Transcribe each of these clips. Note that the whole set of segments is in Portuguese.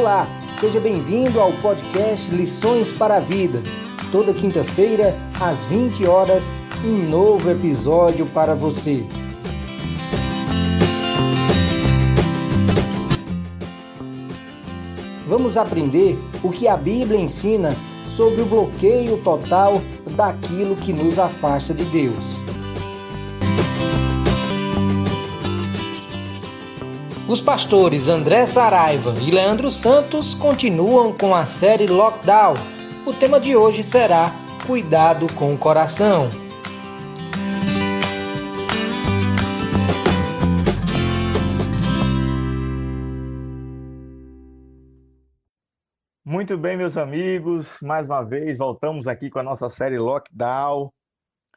Olá, seja bem-vindo ao podcast Lições para a Vida. Toda quinta-feira, às 20 horas, um novo episódio para você. Vamos aprender o que a Bíblia ensina sobre o bloqueio total daquilo que nos afasta de Deus. Os pastores André Saraiva e Leandro Santos continuam com a série Lockdown. O tema de hoje será Cuidado com o Coração. Muito bem, meus amigos, mais uma vez voltamos aqui com a nossa série Lockdown.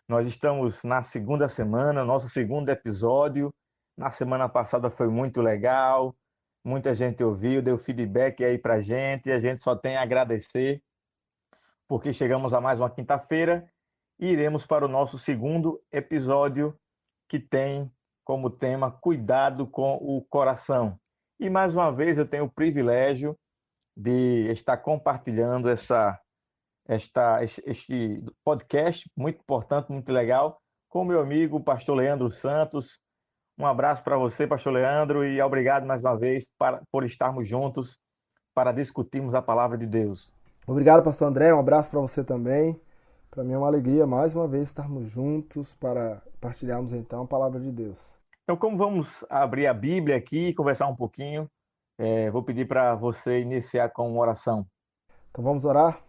Nós estamos na segunda semana, nosso segundo episódio. Na semana passada foi muito legal, muita gente ouviu, deu feedback aí pra gente, e a gente só tem a agradecer, porque chegamos a mais uma quinta-feira e iremos para o nosso segundo episódio, que tem como tema Cuidado com o Coração. E mais uma vez eu tenho o privilégio de estar compartilhando este podcast muito importante, muito legal, com o meu amigo, o pastor Leandro Santos. Um abraço para você, pastor Leandro, e obrigado mais uma vez por estarmos juntos para discutirmos a palavra de Deus. Obrigado, pastor André, um abraço para você também. Para mim é uma alegria mais uma vez estarmos juntos para partilharmos então a palavra de Deus. Então, como vamos abrir a Bíblia aqui e conversar um pouquinho, vou pedir para você iniciar com uma oração. Então vamos orar?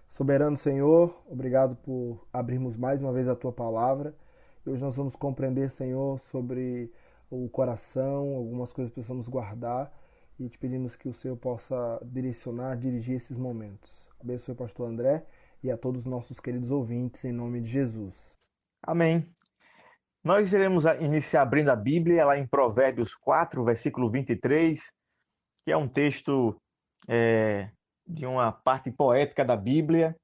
Soberano Senhor, obrigado por abrirmos mais uma vez a Tua palavra. E hoje nós vamos compreender, Senhor, sobre o coração, algumas coisas que precisamos guardar. E te pedimos que o Senhor possa direcionar, dirigir esses momentos. Abençoe o pastor André e a todos os nossos queridos ouvintes, em nome de Jesus. Amém. Nós iremos iniciar abrindo a Bíblia, lá em Provérbios 4, versículo 23, que é um texto de uma parte poética da Bíblia.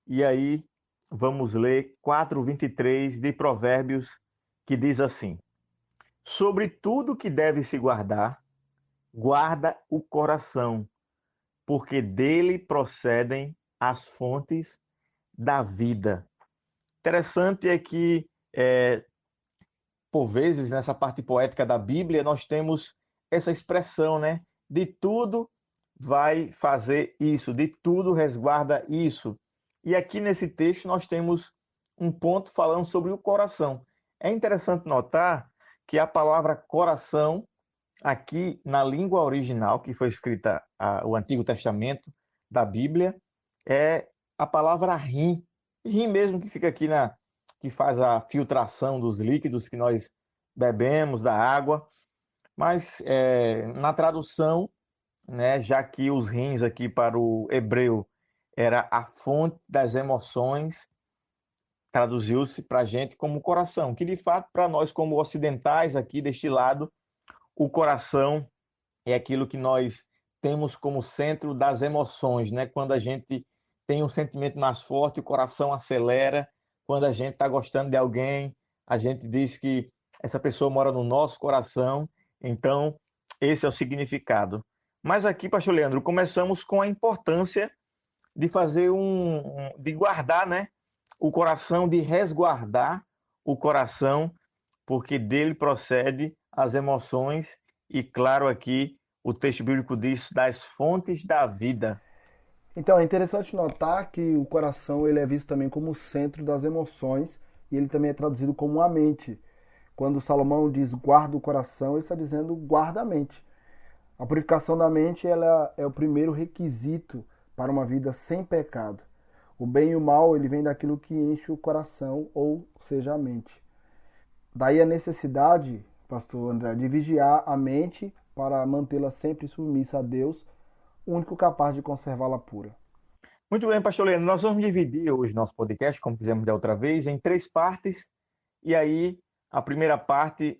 E aí vamos ler 4:23 de Provérbios, que diz assim: Sobre tudo que deve se guardar, guarda o coração, porque dele procedem as fontes da vida. Interessante é que, por vezes, nessa parte poética da Bíblia, nós temos essa expressão, né? De tudo vai fazer isso, de tudo resguarda isso. E aqui nesse texto nós temos um ponto falando sobre o coração. É interessante notar que a palavra coração, aqui na língua original, que foi escrita o Antigo Testamento da Bíblia, é a palavra rim. Rim mesmo, que fica aqui que faz a filtração dos líquidos que nós bebemos, da água. Mas na tradução, né, já que os rins aqui para o hebreu era a fonte das emoções, traduziu-se para a gente como coração, que de fato para nós como ocidentais aqui deste lado, o coração é aquilo que nós temos como centro das emoções, né? Quando a gente tem um sentimento mais forte, o coração acelera. Quando a gente está gostando de alguém, a gente diz que essa pessoa mora no nosso coração. Então, esse é o significado. Mas aqui, pastor Leandro, começamos com a importância de fazer de guardar, né, o coração, de resguardar o coração, porque dele procede as emoções e, claro, aqui o texto bíblico diz das fontes da vida. Então é interessante notar que o coração ele é visto também como o centro das emoções e ele também é traduzido como a mente. Quando Salomão diz guarda o coração, ele está dizendo guarda a mente. A purificação da mente ela é o primeiro requisito para uma vida sem pecado. O bem e o mal ele vem daquilo que enche o coração, ou seja, a mente. Daí a necessidade, pastor André, de vigiar a mente para mantê-la sempre submissa a Deus, o único capaz de conservá-la pura. Muito bem, pastor Leandro, nós vamos dividir hoje nosso podcast, como fizemos da outra vez, em 3 partes. E aí, a primeira parte,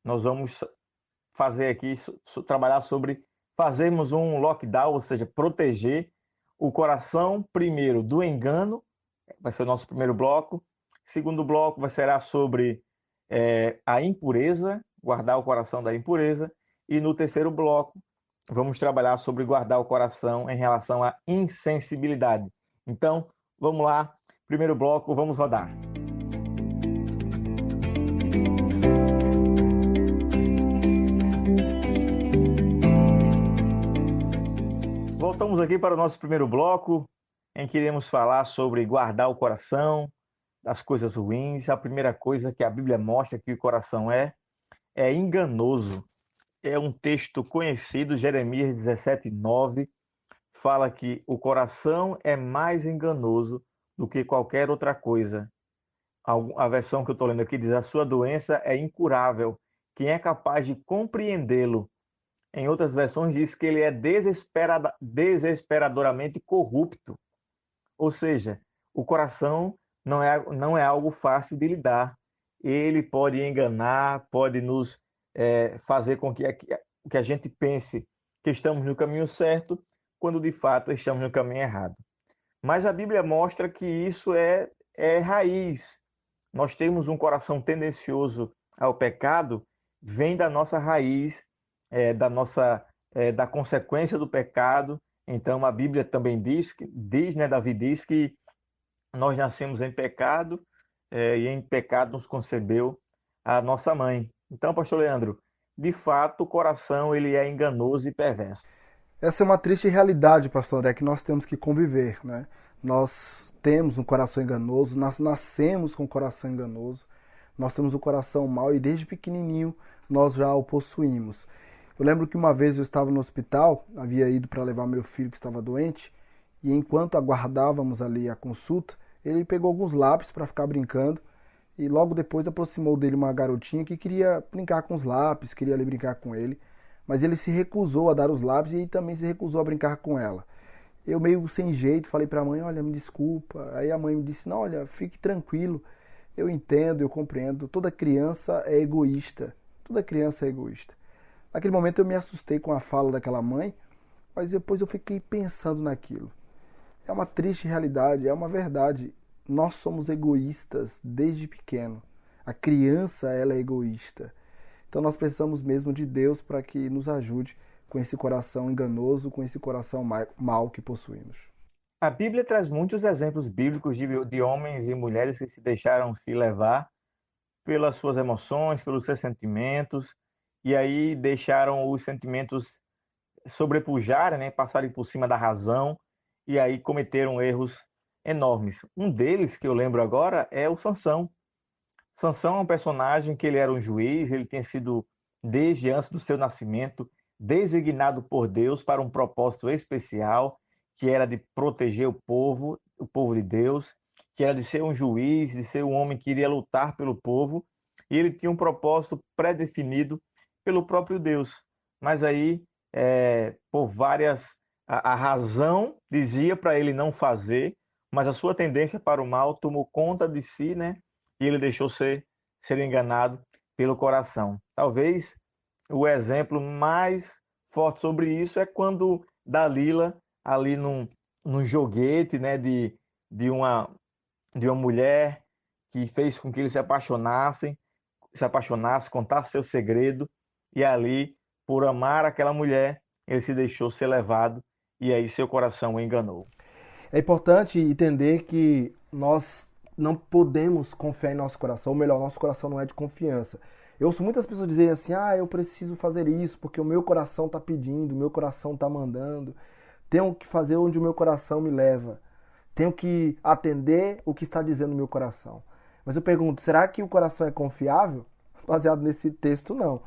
nós vamos fazer aqui, trabalhar sobre fazermos um lockdown, ou seja, proteger o coração, primeiro, do engano, vai ser o nosso primeiro bloco. Segundo bloco será sobre a impureza, guardar o coração da impureza. E no terceiro bloco, vamos trabalhar sobre guardar o coração em relação à insensibilidade. Então, vamos lá, primeiro bloco, vamos rodar. Voltamos aqui para o nosso primeiro bloco, em que iremos falar sobre guardar o coração das coisas ruins. A primeira coisa que a Bíblia mostra que o coração é enganoso. É um texto conhecido, Jeremias 17:9, fala que o coração é mais enganoso do que qualquer outra coisa. A versão que eu estou lendo aqui diz: a sua doença é incurável. Quem é capaz de compreendê-lo? Em outras versões diz que ele é desesperadoramente corrupto. Ou seja, o coração não é algo fácil de lidar. Ele pode enganar, pode nos fazer com que a gente pense que estamos no caminho certo, quando de fato estamos no caminho errado. Mas a Bíblia mostra que isso é raiz. Nós temos um coração tendencioso ao pecado, vem da nossa raiz, da consequência do pecado. Então a Bíblia também diz, Davi diz que nós nascemos em pecado, e em pecado nos concebeu a nossa mãe. Então, pastor Leandro, de fato o coração ele é enganoso e perverso. Essa é uma triste realidade, pastor André, que nós temos que conviver, né? Nós temos um coração enganoso, nós nascemos com um coração enganoso, nós temos um coração mau e desde pequenininho nós já o possuímos. Eu lembro que uma vez eu estava no hospital, havia ido para levar meu filho que estava doente, e enquanto aguardávamos ali a consulta, ele pegou alguns lápis para ficar brincando, e logo depois aproximou dele uma garotinha que queria brincar com os lápis, queria ali brincar com ele, mas ele se recusou a dar os lápis e também se recusou a brincar com ela. Eu meio sem jeito falei para a mãe: olha, me desculpa. Aí a mãe me disse: não, olha, fique tranquilo, eu entendo, eu compreendo, toda criança é egoísta, toda criança é egoísta. Naquele momento eu me assustei com a fala daquela mãe, mas depois eu fiquei pensando naquilo. É uma triste realidade, é uma verdade. Nós somos egoístas desde pequeno. A criança, ela é egoísta. Então nós precisamos mesmo de Deus para que nos ajude com esse coração enganoso, com esse coração mau que possuímos. A Bíblia traz muitos exemplos bíblicos de homens e mulheres que se deixaram se levar pelas suas emoções, pelos seus sentimentos, e aí deixaram os sentimentos sobrepujarem, né, passarem por cima da razão, e aí cometeram erros enormes. Um deles, que eu lembro agora, é o Sansão. Sansão é um personagem que ele era um juiz, ele tinha sido, desde antes do seu nascimento, designado por Deus para um propósito especial, que era de proteger o povo de Deus, que era de ser um juiz, de ser um homem que iria lutar pelo povo, e ele tinha um propósito pré-definido pelo próprio Deus. Mas aí, por várias... A razão dizia para ele não fazer, mas a sua tendência para o mal tomou conta de si, né? E ele deixou ser enganado pelo coração. Talvez o exemplo mais forte sobre isso é quando Dalila, ali num joguete, né, de uma mulher que fez com que ele se apaixonasse, contasse seu segredo, e ali, por amar aquela mulher, ele se deixou ser levado, e aí seu coração o enganou. É importante entender que nós não podemos confiar em nosso coração, ou melhor, nosso coração não é de confiança. Eu ouço muitas pessoas dizerem assim: eu preciso fazer isso porque o meu coração está pedindo, o meu coração está mandando. Tenho que fazer onde o meu coração me leva. Tenho que atender o que está dizendo o meu coração. Mas eu pergunto, será que o coração é confiável? Baseado nesse texto, não.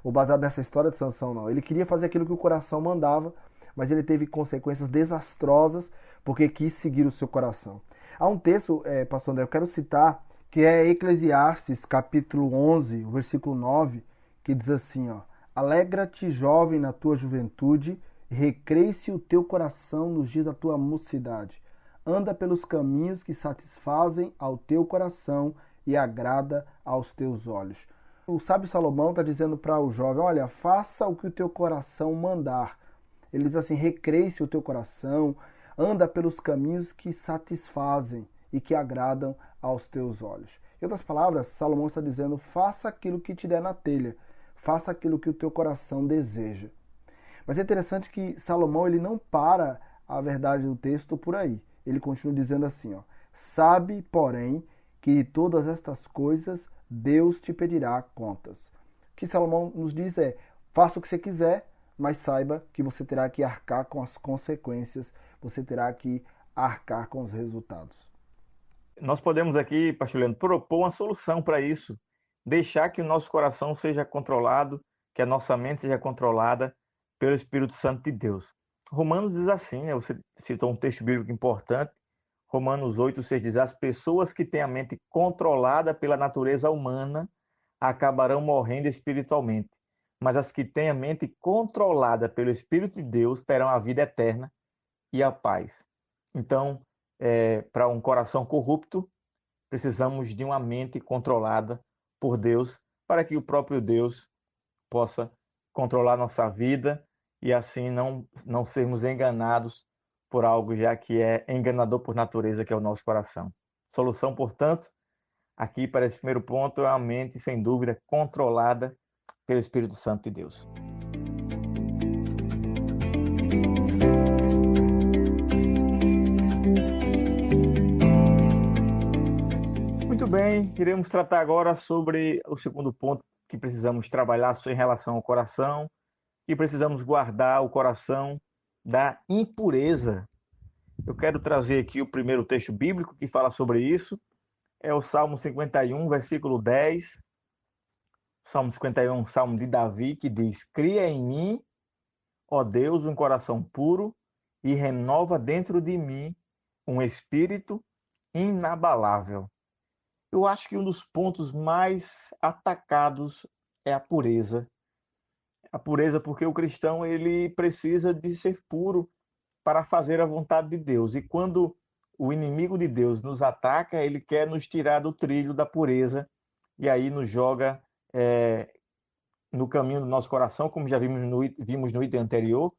Ou baseado nessa história de Sansão, não. Ele queria fazer aquilo que o coração mandava, mas ele teve consequências desastrosas porque quis seguir o seu coração. Há um texto, pastor André, eu quero citar, que é Eclesiastes, capítulo 11, o versículo 9, que diz assim, ó: alegra-te, jovem, na tua juventude, e recreie-se o teu coração nos dias da tua mocidade. Anda pelos caminhos que satisfazem ao teu coração e agrada aos teus olhos. O sábio Salomão está dizendo para o jovem: olha, faça o que o teu coração mandar. Ele diz assim: recreie-se o teu coração, anda pelos caminhos que satisfazem e que agradam aos teus olhos. Em outras palavras, Salomão está dizendo: faça aquilo que te der na telha, faça aquilo que o teu coração deseja. Mas é interessante que Salomão ele não para a verdade do texto por aí. Ele continua dizendo assim, ó: sabe, porém, que de todas estas coisas Deus te pedirá contas. O que Salomão nos diz é: faça o que você quiser, mas saiba que você terá que arcar com as consequências, você terá que arcar com os resultados. Nós podemos aqui, pastor Leandro, propor uma solução para isso. Deixar que o nosso coração seja controlado, que a nossa mente seja controlada pelo Espírito Santo de Deus. Romanos diz assim, né? Você citou um texto bíblico importante. Romanos 8:6 diz: as pessoas que têm a mente controlada pela natureza humana acabarão morrendo espiritualmente, mas as que têm a mente controlada pelo Espírito de Deus terão a vida eterna e a paz. Então, para um coração corrupto, precisamos de uma mente controlada por Deus, para que o próprio Deus possa controlar nossa vida e assim não sermos enganados por algo já que é enganador por natureza, que é o nosso coração. Solução, portanto, aqui para esse primeiro ponto é a mente, sem dúvida, controlada pelo Espírito Santo de Deus. Muito bem, iremos tratar agora sobre o segundo ponto que precisamos trabalhar em relação ao coração, e precisamos guardar o coração da impureza. Eu quero trazer aqui o primeiro texto bíblico que fala sobre isso, é o Salmo 51, versículo 10. Salmo 51, um salmo de Davi, que diz: cria em mim, ó Deus, um coração puro e renova dentro de mim um espírito inabalável. Eu acho que um dos pontos mais atacados é a pureza. A pureza porque o cristão ele precisa de ser puro para fazer a vontade de Deus. E quando o inimigo de Deus nos ataca, ele quer nos tirar do trilho da pureza e aí nos joga no caminho do nosso coração, como já vimos no item anterior.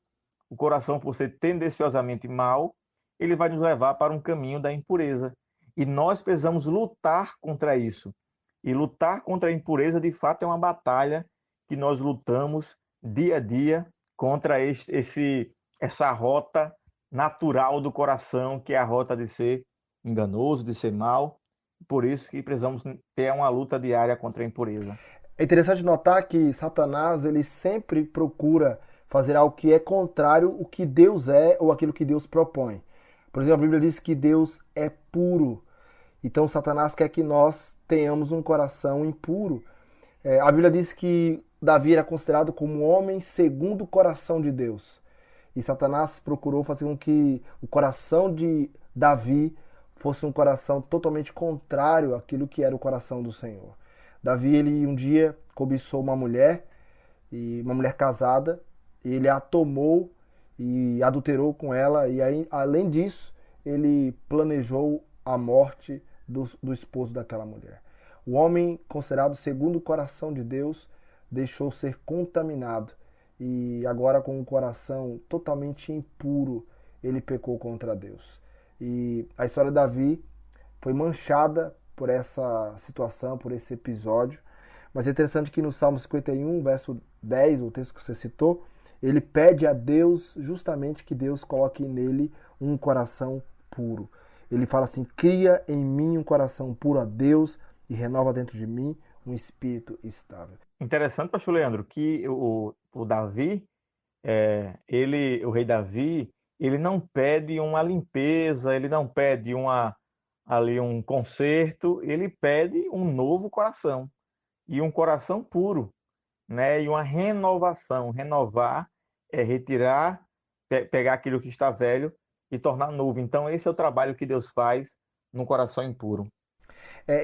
O coração, por ser tendenciosamente mau, ele vai nos levar para um caminho da impureza. E nós precisamos lutar contra isso. E lutar contra a impureza, de fato, é uma batalha que nós lutamos dia a dia contra essa rota natural do coração, que é a rota de ser enganoso, de ser mau. Por isso que precisamos ter uma luta diária contra a impureza. É interessante notar que Satanás ele sempre procura fazer algo que é contrário ao que Deus é ou aquilo que Deus propõe. Por exemplo, a Bíblia diz que Deus é puro. Então Satanás quer que nós tenhamos um coração impuro. A Bíblia diz que Davi era considerado como um homem segundo o coração de Deus. E Satanás procurou fazer com que o coração de Davi fosse um coração totalmente contrário àquilo que era o coração do Senhor. Davi, ele um dia cobiçou uma mulher casada, e ele a tomou e adulterou com ela, e aí, além disso, ele planejou a morte do esposo daquela mulher. O homem considerado segundo o coração de Deus deixou ser contaminado, e agora com um coração totalmente impuro, ele pecou contra Deus. E a história de Davi foi manchada por essa situação, por esse episódio. Mas é interessante que no Salmo 51, verso 10, o texto que você citou, ele pede a Deus justamente que Deus coloque nele um coração puro. Ele fala assim: cria em mim um coração puro a Deus e renova dentro de mim um espírito estável. Interessante, pastor Leandro, que o Davi, o rei Davi, ele não pede uma limpeza, ele não pede um conserto, ele pede um novo coração e um coração puro, né? E uma renovação. Renovar é retirar, pegar aquilo que está velho e tornar novo. Então esse é o trabalho que Deus faz no coração impuro.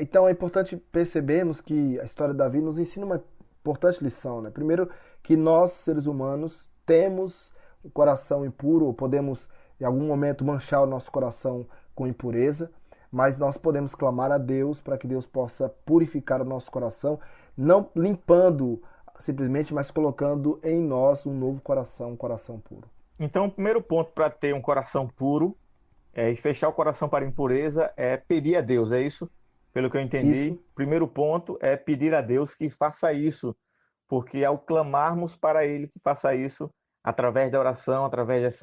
Então é importante percebermos que a história de Davi nos ensina uma importante lição, né? Primeiro, que nós, seres humanos, temos um coração impuro, ou podemos em algum momento manchar o nosso coração com impureza, mas nós podemos clamar a Deus para que Deus possa purificar o nosso coração, não limpando simplesmente, mas colocando em nós um novo coração, um coração puro. Então, o primeiro ponto para ter um coração puro e fechar o coração para a impureza é pedir a Deus, é isso? Pelo que eu entendi, Isso. primeiro ponto é pedir a Deus que faça isso, porque ao clamarmos para Ele que faça isso, através da oração, através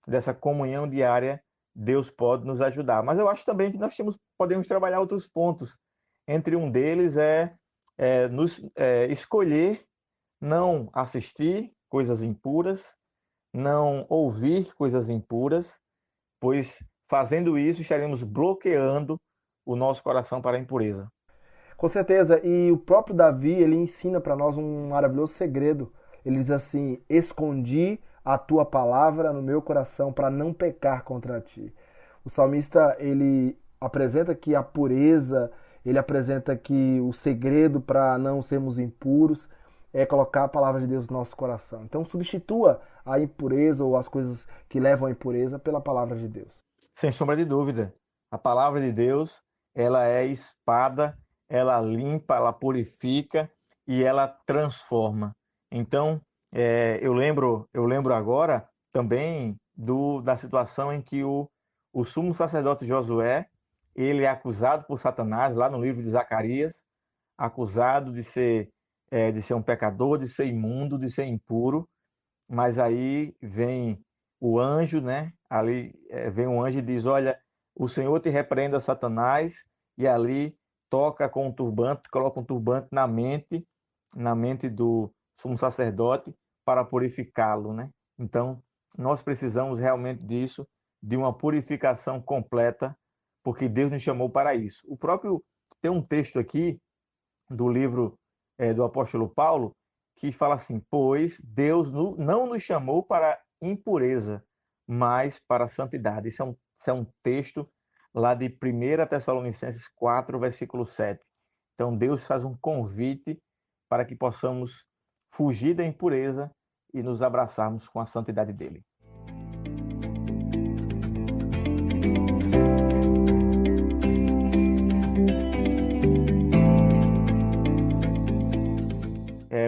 dessa comunhão diária, Deus pode nos ajudar. Mas eu acho também que podemos trabalhar outros pontos. Entre um deles escolher não assistir coisas impuras, não ouvir coisas impuras, pois fazendo isso estaremos bloqueando o nosso coração para a impureza. Com certeza, e o próprio Davi, ele ensina para nós um maravilhoso segredo. Ele diz assim: escondi a tua palavra no meu coração para não pecar contra ti. O salmista, ele apresenta aqui a pureza, ele apresenta aqui o segredo para não sermos impuros, é colocar a palavra de Deus no nosso coração. Então substitua a impureza ou as coisas que levam à impureza pela palavra de Deus. Sem sombra de dúvida, a palavra de Deus, ela é espada, ela limpa, ela purifica e ela transforma. Então, eu lembro agora também da situação em que o sumo sacerdote Josué, ele é acusado por Satanás, lá no livro de Zacarias, acusado de ser um pecador, de ser imundo, de ser impuro, mas aí vem o anjo, né? Ali vem um anjo e diz: olha, o Senhor te repreenda, Satanás, e ali toca com um turbante, coloca um turbante na mente do sumo sacerdote para purificá-lo, né? Então, nós precisamos realmente disso, de uma purificação completa, porque Deus nos chamou para isso. Tem um texto aqui do livro do apóstolo Paulo que fala assim: pois Deus não nos chamou para impureza, mas para a santidade. Isso é um texto lá de 1 Tessalonicenses 4, versículo 7. Então Deus faz um convite para que possamos fugir da impureza e nos abraçarmos com a santidade dele.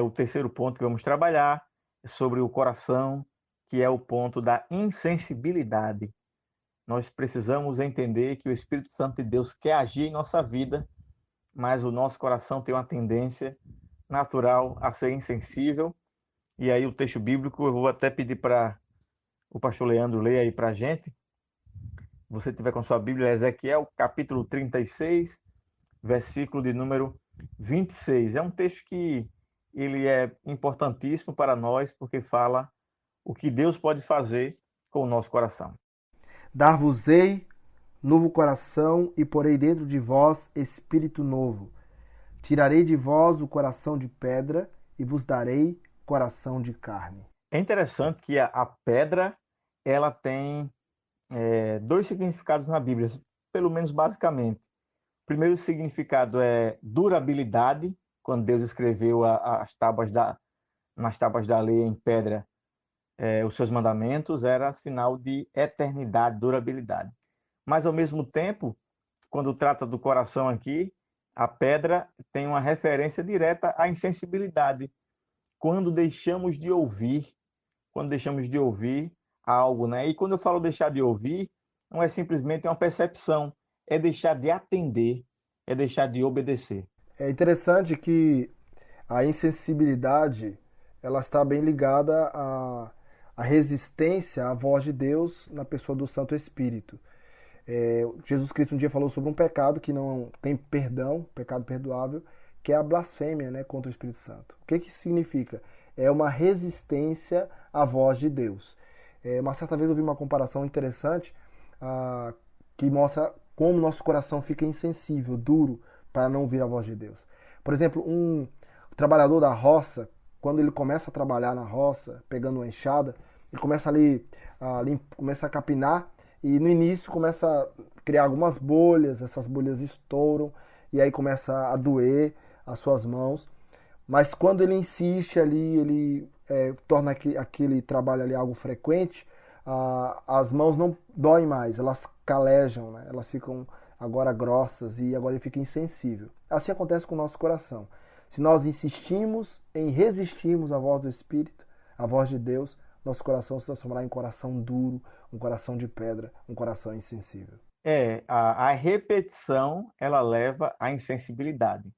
O terceiro ponto que vamos trabalhar é sobre o coração, que é o ponto da insensibilidade. Nós precisamos entender que o Espírito Santo de Deus quer agir em nossa vida, mas o nosso coração tem uma tendência natural a ser insensível. E aí o texto bíblico, eu vou até pedir para o pastor Leandro ler aí para a gente. Se você tiver com sua Bíblia, Ezequiel, capítulo 36, versículo de número 26. É um texto que ele é importantíssimo para nós, porque fala o que Deus pode fazer com o nosso coração. Dar-vos-ei novo coração e porei dentro de vós espírito novo. Tirarei de vós o coração de pedra e vos darei coração de carne. É interessante que a pedra, ela tem dois significados na Bíblia, pelo menos basicamente. O primeiro significado é durabilidade, quando Deus escreveu nas tábuas da lei em pedra os seus mandamentos, era sinal de eternidade, durabilidade. Mas, ao mesmo tempo, quando trata do coração aqui, a pedra tem uma referência direta à insensibilidade. Quando deixamos de ouvir algo, né? E quando eu falo deixar de ouvir, não é simplesmente uma percepção, é deixar de atender, é deixar de obedecer. É interessante que a insensibilidade ela está bem ligada à resistência à voz de Deus na pessoa do Santo Espírito. Jesus Cristo um dia falou sobre um pecado que não tem perdão, pecado perdoável, que é a blasfêmia, né, contra o Espírito Santo. O que isso significa? É uma resistência à voz de Deus. Uma certa vez eu vi uma comparação interessante que mostra como nosso coração fica insensível, duro, para não ouvir a voz de Deus. Por exemplo, um trabalhador da roça, quando ele começa a trabalhar na roça, pegando uma enxada, ele começa começa a capinar e no início começa a criar algumas bolhas, essas bolhas estouram e aí começa a doer as suas mãos. Mas quando ele insiste ali, ele torna aquele trabalho ali algo frequente, as mãos não doem mais, elas calejam, né? Elas ficam agora grossas e agora ele fica insensível. Assim acontece com o nosso coração. Se nós insistimos em resistirmos à voz do Espírito, à voz de Deus, nosso coração se transformará em coração duro, um coração de pedra, um coração insensível. A repetição, ela leva à insensibilidade.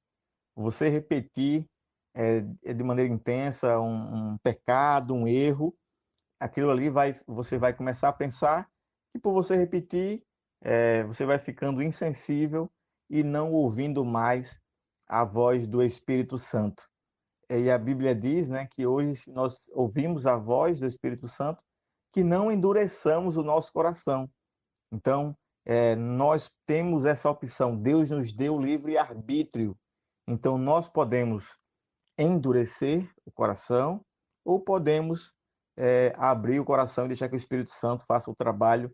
Você repetir de maneira intensa um pecado, um erro, aquilo ali você vai começar a pensar que por você repetir, você vai ficando insensível e não ouvindo mais a voz do Espírito Santo. E a Bíblia diz, né, que hoje nós ouvimos a voz do Espírito Santo, que não endureçamos o nosso coração. Então, nós temos essa opção. Deus nos deu livre arbítrio. Então, nós podemos endurecer o coração ou podemos abrir o coração e deixar que o Espírito Santo faça o trabalho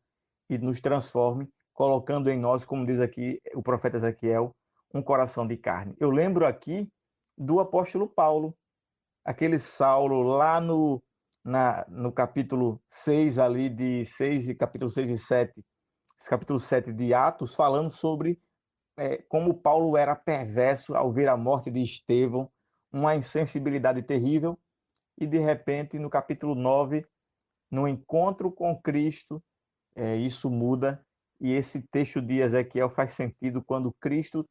e nos transforme, colocando em nós, como diz aqui o profeta Ezequiel, um coração de carne. Eu lembro aqui do apóstolo Paulo, aquele Saulo lá no capítulo 6 ali capítulo 6 e 7, capítulo 7 de Atos, falando sobre como Paulo era perverso ao ver a morte de Estevão, uma insensibilidade terrível, e de repente no capítulo 9, no encontro com Cristo, isso muda, e esse texto de Ezequiel faz sentido quando Cristo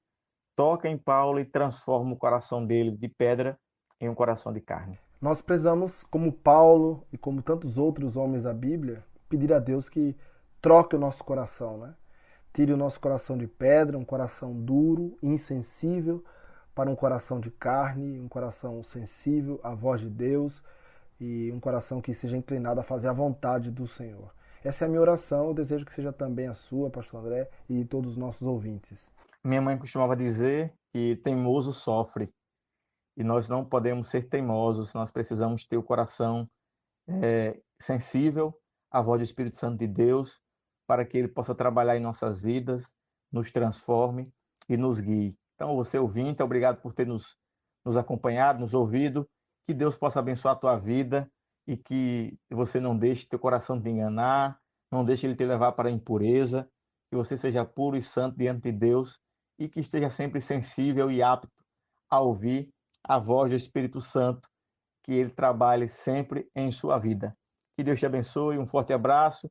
toca em Paulo e transforma o coração dele de pedra em um coração de carne. Nós precisamos, como Paulo e como tantos outros homens da Bíblia, pedir a Deus que troque o nosso coração, né? Tire o nosso coração de pedra, um coração duro, insensível, para um coração de carne, um coração sensível à voz de Deus e um coração que seja inclinado a fazer a vontade do Senhor. Essa é a minha oração, eu desejo que seja também a sua, pastor André, e todos os nossos ouvintes. Minha mãe costumava dizer que teimoso sofre, e nós não podemos ser teimosos, nós precisamos ter o coração sensível à voz do Espírito Santo de Deus, para que ele possa trabalhar em nossas vidas, nos transforme e nos guie. Então, você ouvinte, obrigado por ter nos acompanhado, nos ouvido, que Deus possa abençoar a tua vida e que você não deixe teu coração te enganar, não deixe ele te levar para a impureza, que você seja puro e santo diante de Deus e que esteja sempre sensível e apto a ouvir a voz do Espírito Santo, que ele trabalhe sempre em sua vida. Que Deus te abençoe, um forte abraço.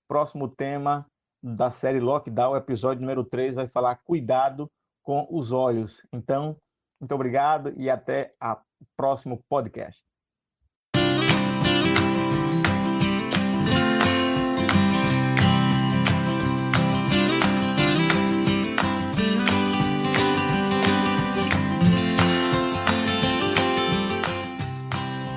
Próximo tema da série Lockdown, episódio número 3, vai falar cuidado com os olhos. Então, muito obrigado e até o próximo podcast.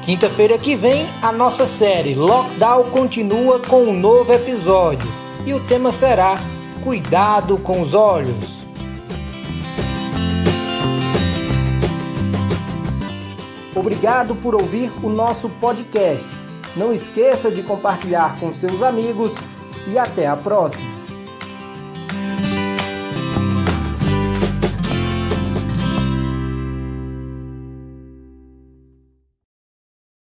Quinta-feira que vem, a nossa série Lockdown continua com um novo episódio. E o tema será Cuidado com os olhos. Obrigado por ouvir o nosso podcast. Não esqueça de compartilhar com seus amigos e até a próxima.